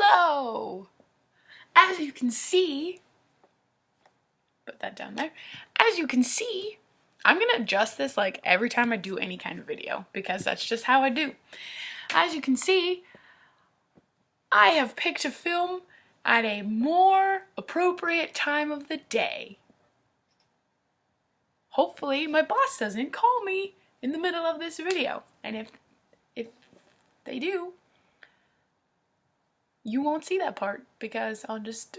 Hello! As you can see, put that down there. As you can see, I'm gonna adjust this like every time I do any kind of video because that's just how I do. As you can see, I have picked a film at a more appropriate time of the day. Hopefully my boss doesn't call me in the middle of this video. And if they do, you won't see that part because I'll just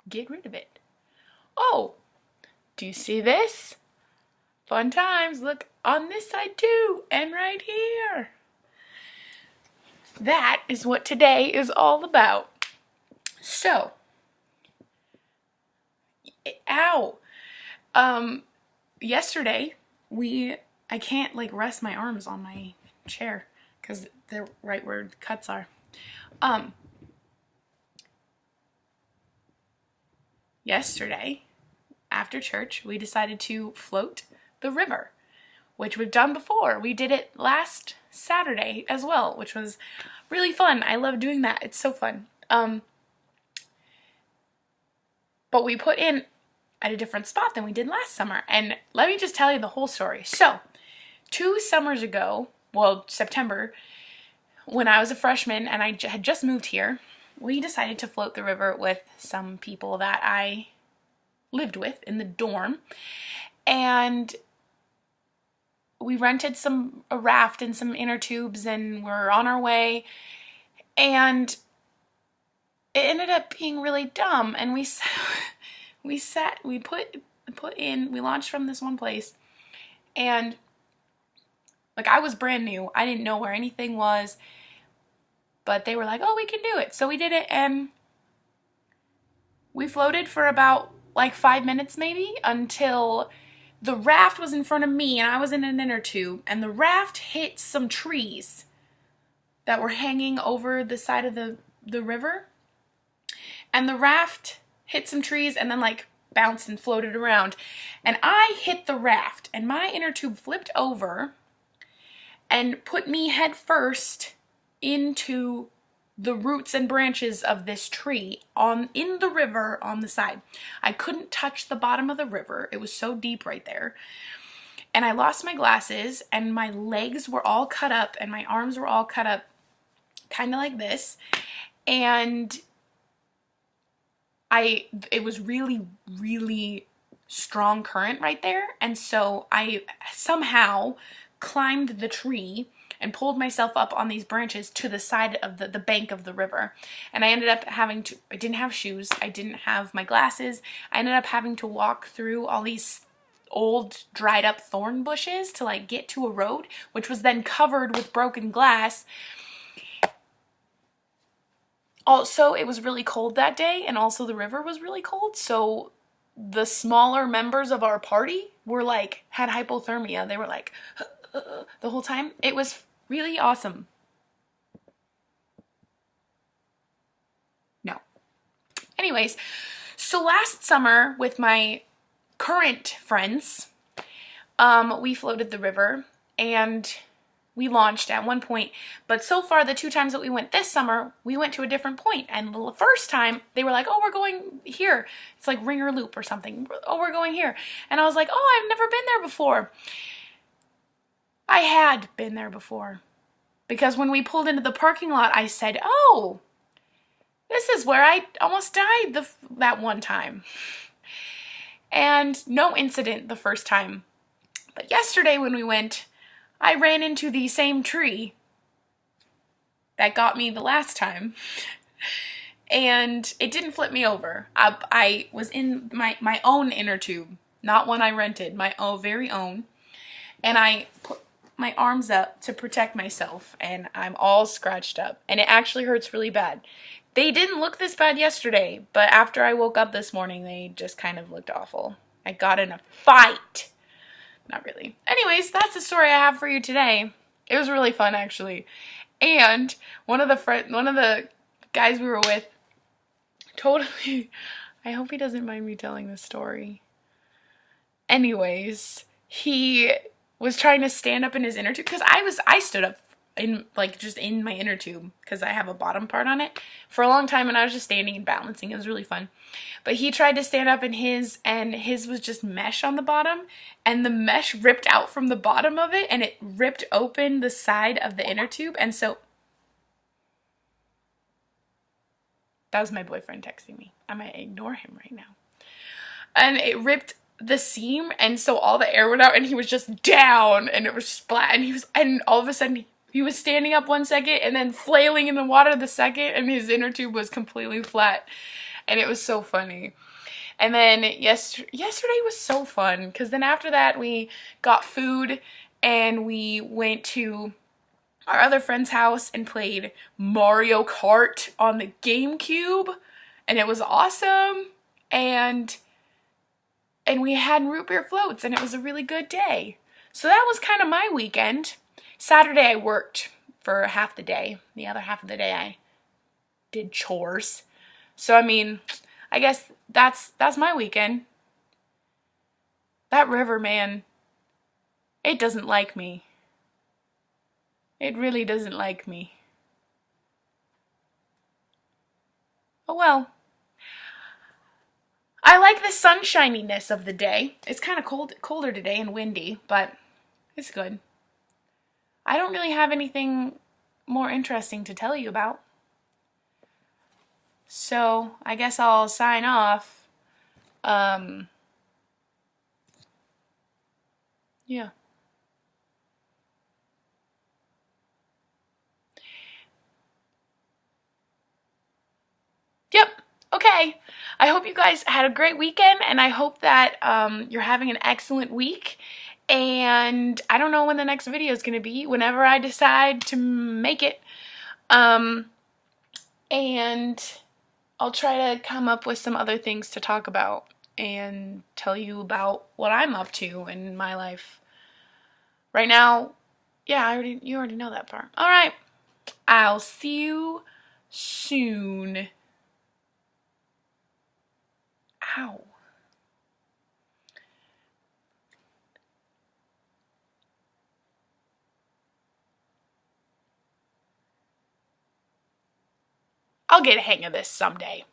get rid of it. Oh, do you see this? Fun times. Look on this side too, and right here. That is what today is all about. So, ow. Yesterday I can't like rest my arms on my chair because they're right where the cuts are. Yesterday, after church, we decided to float the river, which we've done before. We did it last Saturday as well, which was really fun. I love doing that. It's so fun. But we put in at a different spot than we did last summer. And let me just tell you the whole story. So, 2 summers ago, well, September, when I was a freshman and I had just moved here, we decided to float the river with some people that I lived with in the dorm. And we rented a raft and some inner tubes and we're on our way. And it ended up being really dumb. And we launched from this one place. And like I was brand new. I didn't know where anything was. But they were like, oh, we can do it. So we did it and we floated for about like 5 minutes maybe until the raft was in front of me and I was in an inner tube and the raft hit some trees that were hanging over the side of the river. And the raft hit some trees and then like bounced and floated around. And I hit the raft and my inner tube flipped over and put me head first into the roots and branches of this tree in the river on the side. I couldn't touch the bottom of the river. It was so deep right there. And I lost my glasses and my legs were all cut up and my arms were all cut up kind of like this. And it was really, really strong current right there. And so I somehow climbed the tree and pulled myself up on these branches to the side of the bank of the river. And I ended up I didn't have shoes, I didn't have my glasses, I ended up having to walk through all these old dried up thorn bushes to like get to a road, which was then covered with broken glass. Also, it was really cold that day, and also the river was really cold, so the smaller members of our party were like, had hypothermia. They were like, the whole time. It was really awesome. No. Anyways, so last summer with my current friends, we floated the river and we launched at one point, but so far the 2 times that we went this summer, we went to a different point. And the first time they were like, oh, we're going here. It's like Ringer Loop or something. Oh, we're going here. And I was like, oh, I've never been there before. I had been there before because when we pulled into the parking lot, I said, oh, this is where I almost died that one time. And no incident the first time. But yesterday when we went, I ran into the same tree that got me the last time. And it didn't flip me over. I was in my own inner tube, not one I rented, my very own. And I put my arms up to protect myself and I'm all scratched up and it actually hurts really bad. They didn't look this bad yesterday, but after I woke up this morning, they just kind of looked awful. I got in a fight. Not really. Anyways, that's the story I have for you today. It was really fun actually. And one of the guys we were with totally, I hope he doesn't mind me telling this story. Anyways, he was trying to stand up in his inner tube because I stood up in like just in my inner tube because I have a bottom part on it for a long time, and I was just standing and balancing. It was really fun. But he tried to stand up in his, and his was just mesh on the bottom, and the mesh ripped out from the bottom of it, and it ripped open the side of the inner tube. And so that was my boyfriend texting me. I might ignore him right now. And it ripped the seam, and so all the air went out, and he was just down, and it was just flat, and all of a sudden he was standing up 1 second and then flailing in the water the second, and his inner tube was completely flat, and it was so funny. And then yesterday was so fun, because then after that we got food, and we went to our other friend's house and played Mario Kart on the GameCube, and it was awesome. And we had root beer floats, and it was a really good day. So that was kind of my weekend. Saturday I worked for half the day. The other half of the day I did chores. So I mean, I guess that's my weekend. That river, man, it doesn't like me. It really doesn't like me. Oh well. I like the sunshininess of the day. It's kind of colder today and windy, but it's good. I don't really have anything more interesting to tell you about. So I guess I'll sign off. Yeah. Yep. Okay. I hope you guys had a great weekend, and I hope that you're having an excellent week. And I don't know when the next video is going to be, whenever I decide to make it. And I'll try to come up with some other things to talk about and tell you about what I'm up to in my life. Right now, yeah, you already know that part. All right. I'll see you soon. Ow. I'll get a hang of this someday.